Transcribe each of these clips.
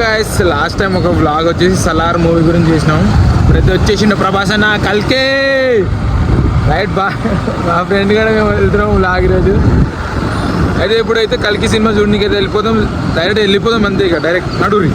Guys last time ఒక vlog వచ్చేసి Salaar movie గురించి చేసినాం. ఇప్పుడైతే వచ్చేసిండు ప్రభాస్ అన్న కల్కే రైట్ మా ఫ్రెండ్ కూడా మేము వెళ్తున్నాం వ్లాగ్ ఈరోజు. అయితే ఇప్పుడైతే కల్కి సినిమా చూడడానికి అయితే వెళ్ళిపోదాం అంతే. ఇక డైరెక్ట్ నడూరి.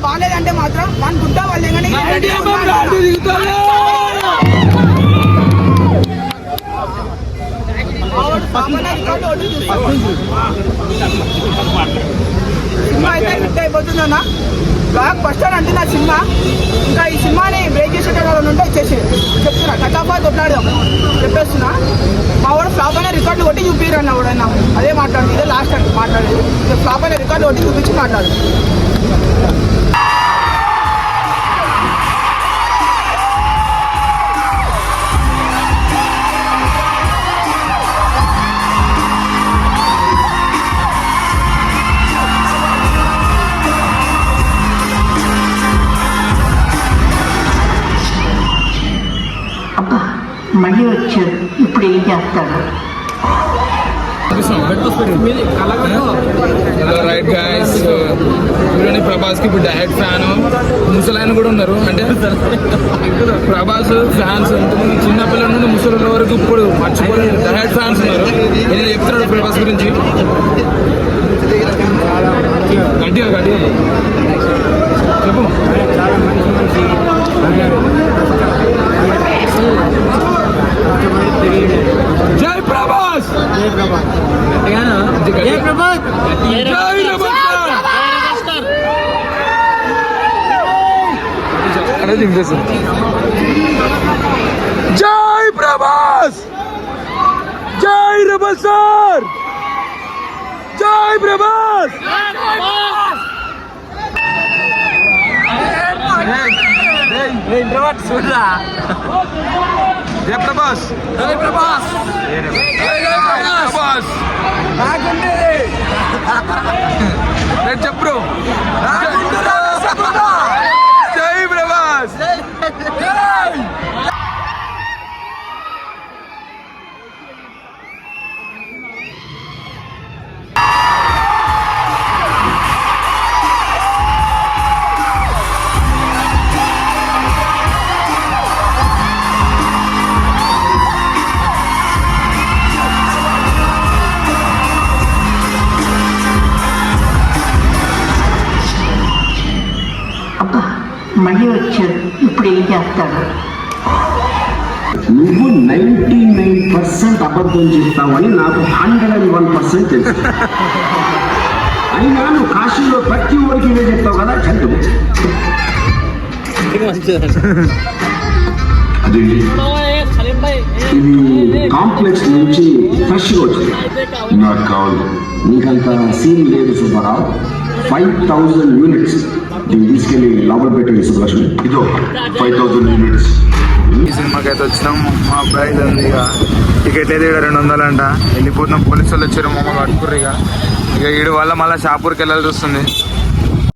బాగాలేదంటే మాత్రం మన గుడ్డ వాళ్ళే కానీ సినిమా అయితే హిట్ అయిపోతుందన్నా. బ్లాక్ ఫస్ట్ అని అంటే నా సినిమా ఇంకా ఈ సినిమాని బ్రేక్ చేసేటప్పుడు ఉంటే వచ్చేసి చెప్తున్నా కటాఫా కొట్లాడు చెప్పేస్తున్నా. మా వాడు ఫ్లాప్ అనే రికార్డులు కొట్టి చూపిరన్న వాడన్నా అదే మాట్లాడు. ఇదే లాస్ట్ అంటే మాట్లాడేది ఫ్లాప్ అనే రికార్డు కొట్టి చూపించి మాట్లాడు. మళ్ళీ వచ్చాడు. ఇప్పుడు ఏం చేస్తాడు? రైట్ గైస్, ప్రభాస్ కి ఇప్పుడు డైరెక్ట్ ఫ్యాన్ ముసలాయన కూడా ఉన్నారు. అంటే ప్రభాస్ ఫ్యాన్స్ చిన్నపిల్లల నుండి ముసలి వరకు ఇప్పుడు మర్చిపోలేదు డైరెక్ట్ ఫ్యాన్స్ ఉన్నారు. నేను చెప్తున్నాడు ప్రభాస్ గురించి గట్టిగా గట్టిగా చెప్పు. జై ప్రభాస్, జై రెబల్ స్టార్, జై ప్రభాస్. జై ప్రభాస్, జై ప్రభాస్, ప్రభాస్. చెప్పు జై ప్రభాస్. అబ్బా మళ్ళీ వచ్చాడు. ఇప్పుడు ఏం చేస్తాడు? నువ్వు 99% అబద్ధం చెప్తావని నాకు 101% తెలుసు. అయినా నువ్వు కాశీలో ప్రతి ఊరికి ఇవే చెప్తావు కదా, చందు. అదేంటి ఇది కాంప్లెక్స్ నుంచి ఫ్రెష్గా వచ్చింది. నాకు కావాలి. నీకంత సీన్ లేదు సుబ్బారావు. 5000 యూనిట్స్ దీన్ని తీసుకెళ్ళి లోపల పెట్టి సుబ్బలక్ష్మి. ఇదో 5000 యూనిట్స్. ఈ సినిమాకి అయితే వచ్చినాం. మా ప్రైజ్ ఉంది ఇక టికెట్ అయితే ఇక 200 అంట. వెళ్ళిపోతున్నాం. పోలీసు వాళ్ళు వచ్చారు, మొమ్మ కట్టుకుర్రు. ఇక ఈడు వల్ల మళ్ళీ షాపూర్కి వెళ్ళాల్సి వస్తుంది.